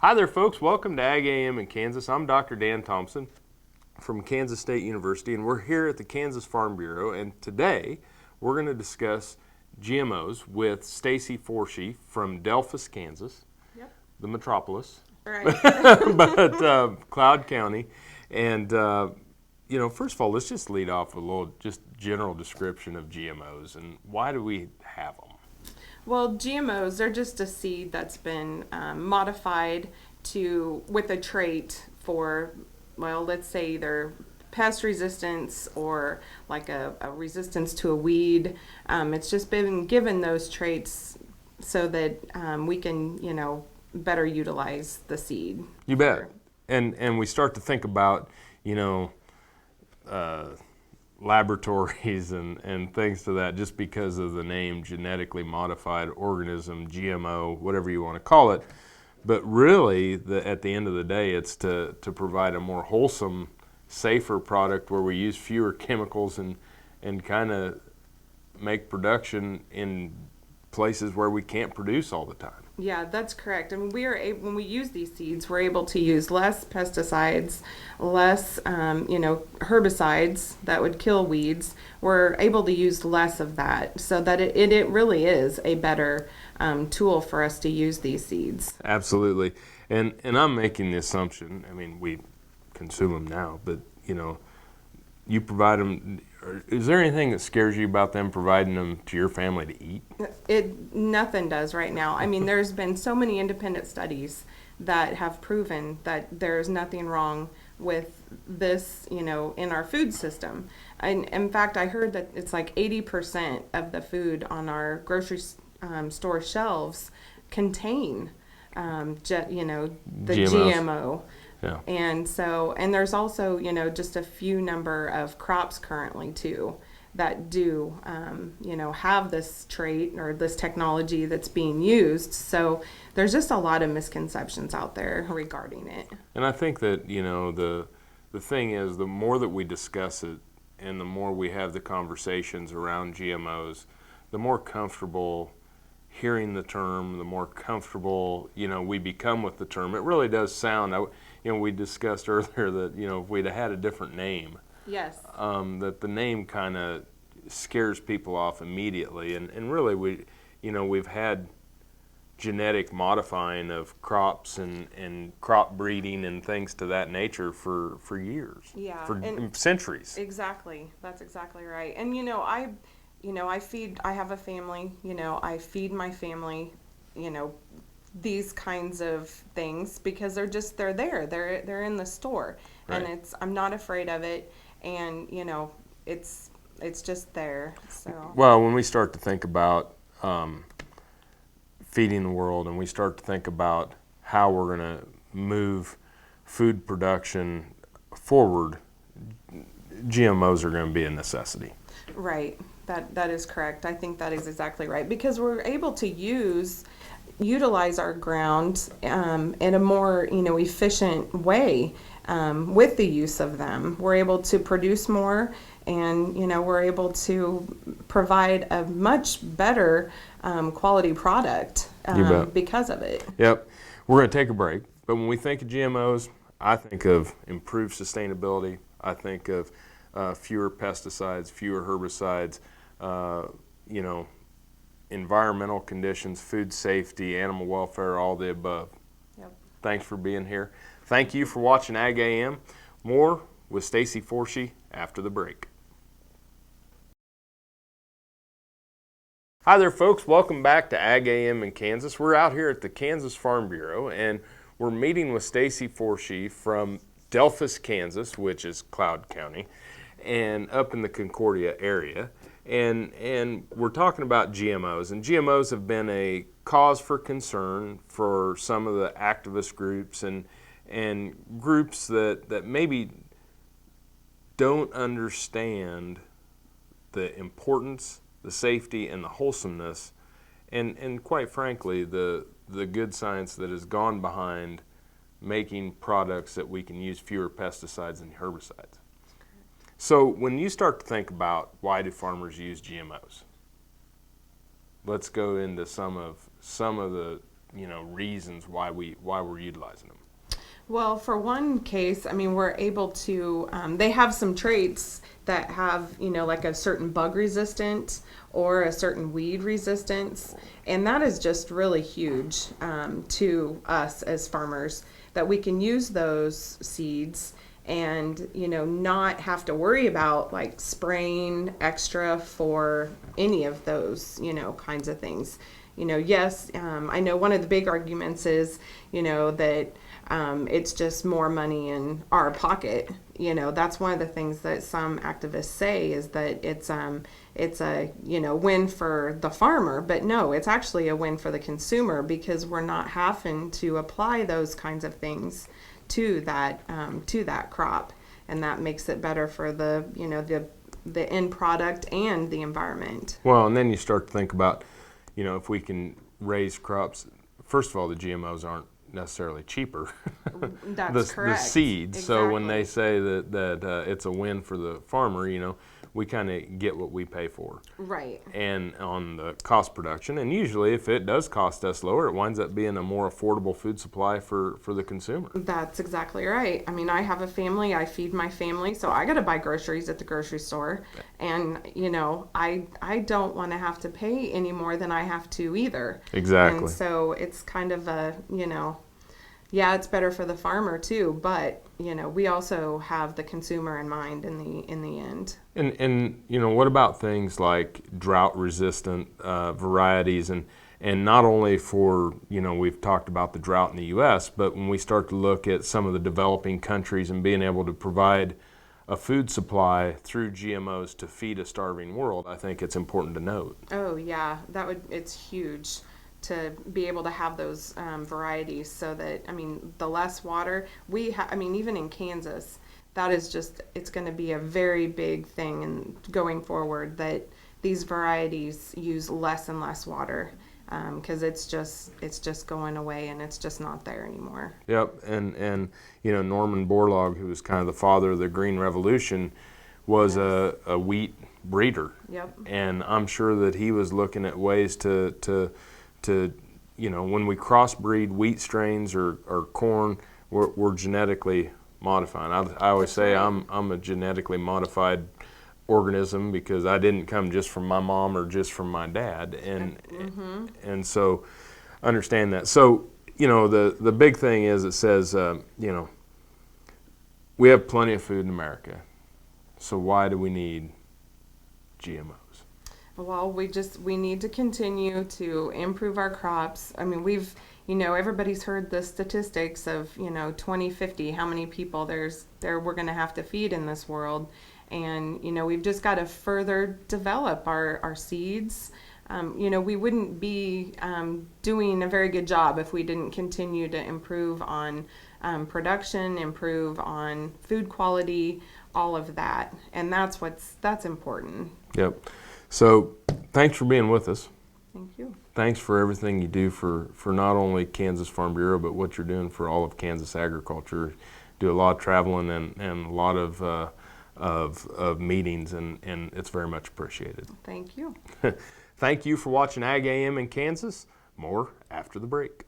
Hi there, folks. Welcome to Ag AM in Kansas. I'm Dr. Dan Thomson from Kansas State University, and we're here at the Kansas Farm Bureau. And today, we're going to discuss GMOs with Stacy Forshee from Delphos, Kansas, Yep. the metropolis, Right. but Cloud County. And first of all, let's just lead off with a little just general description of GMOs and why do we have them? Well, GMOs, they're just a seed that's been modified with a trait for, well, let's say either pest resistance or like a resistance to a weed. It's just been given those traits so that we can, better utilize the seed. You bet. And we start to think about, uh, laboratories and things to that just because of the name genetically modified organism, GMO, whatever you want to call it. But really, at the end of the day, it's to provide a more wholesome, safer product where we use fewer chemicals and kind of make production in places where we can't produce all the time. Yeah, that's correct. I mean, when we use these seeds, we're able to use less pesticides, less, herbicides that would kill weeds. We're able to use less of that, so that it really is a better tool for us to use these seeds. Absolutely. And I'm making the assumption, I mean, we consume them now, but, you provide them. Is there anything that scares you about them providing them to your family to eat? Nothing does right now. I mean, there's been so many independent studies that have proven that there's nothing wrong with this, in our food system. And in fact, I heard that it's like 80% of the food on our grocery store shelves contain, the GMO. Yeah. And there's also, just a few number of crops currently too that do, have this trait or this technology that's being used. So there's just a lot of misconceptions out there regarding it. And I think that, the thing is, the more that we discuss it and the more we have the conversations around GMOs, the more comfortable hearing the term, the more comfortable, we become with the term. It really does sound, we discussed earlier that, if we'd have had a different name, Yes. that the name kind of scares people off immediately. And really, we've had genetic modifying of crops and crop breeding and things to that nature for years. Yeah. For And centuries. exactly. That's exactly right. And I have a family, I feed my family, these kinds of things because they're there. They're in the store. Right. And I'm not afraid of it, and it's just there. So Well, when we start to think about feeding the world and we start to think about how we're going to move food production forward, GMOs are going to be a necessity. right. That is correct. I think that is exactly right because we're able to utilize our ground in a more efficient way with the use of them. We're able to produce more, and we're able to provide a much better quality product You bet. because of it. Yep. We're going to take a break. But when we think of GMOs, I think of improved sustainability. I think of fewer pesticides, fewer herbicides, environmental conditions, food safety, animal welfare, all the above. Yep. Thanks for being here. Thank you for watching Ag AM. More with Stacy Forshee after the break. Hi there, folks. Welcome back to Ag AM in Kansas. We're out here at the Kansas Farm Bureau, and we're meeting with Stacy Forshee from Delphos, Kansas, which is Cloud County, and up in the Concordia area. And we're talking about GMOs, and GMOs have been a cause for concern for some of the activist groups and groups that maybe don't understand the importance, the safety, and the wholesomeness, and quite frankly, the good science that has gone behind making products that we can use fewer pesticides and herbicides. So when you start to think about why do farmers use GMOs, let's go into some of the reasons why we're utilizing them. Well, for one case, I mean, we're able to, they have some traits that have, like a certain bug resistance or a certain weed resistance. And that is just really huge to us as farmers, that we can use those seeds and, not have to worry about like spraying extra for any of those, kinds of things. Yes, I know one of the big arguments is, that it's just more money in our pocket. That's one of the things that some activists say, is that it's a win for the farmer, but no, it's actually a win for the consumer, because we're not having to apply those kinds of things to that crop, and that makes it better for the end product and the environment. Well, and then you start to think about, if we can raise crops. First of all, the GMOs aren't necessarily cheaper. That's correct. The seeds. Exactly. So when they say that it's a win for the farmer, we kind of get what we pay for. Right. And on the cost production, and usually if it does cost us lower, it winds up being a more affordable food supply for the consumer. That's exactly right. I mean, I have a family, I feed my family, so I got to buy groceries at the grocery store. And, I don't want to have to pay any more than I have to either. Exactly. And so it's kind of a, yeah, it's better for the farmer too, but we also have the consumer in mind in the end. And what about things like drought resistant varieties, and not only for, we've talked about the drought in the US, but when we start to look at some of the developing countries and being able to provide a food supply through GMOs to feed a starving world, I think it's important to note. Oh yeah, it's huge to be able to have those varieties, so that, the less water even in Kansas, that is just, it's going to be a very big thing, and going forward, that these varieties use less and less water, because it's just going away, and it's just not there anymore. Yep, and Norman Borlaug, who was kind of the father of the Green Revolution, was Yes. a wheat breeder. Yep. And I'm sure that he was looking at ways to when we crossbreed wheat strains or corn, we're genetically modifying. I always say right. I'm a genetically modified organism, because I didn't come just from my mom or just from my dad, and so understand that. So the big thing is, it says we have plenty of food in America, so why do we need GMOs? Well, we need to continue to improve our crops. I mean, everybody's heard the statistics of, 2050, how many people we're going to have to feed in this world. And, we've just got to further develop our seeds. We wouldn't be doing a very good job if we didn't continue to improve on production, improve on food quality, all of that. And that's important. Yep. So thanks for being with us. Thank you. Thanks for everything you do for not only Kansas Farm Bureau, but what you're doing for all of Kansas agriculture. Do a lot of traveling and a lot of meetings, and it's very much appreciated. Thank you. Thank you for watching Ag AM in Kansas. More after the break.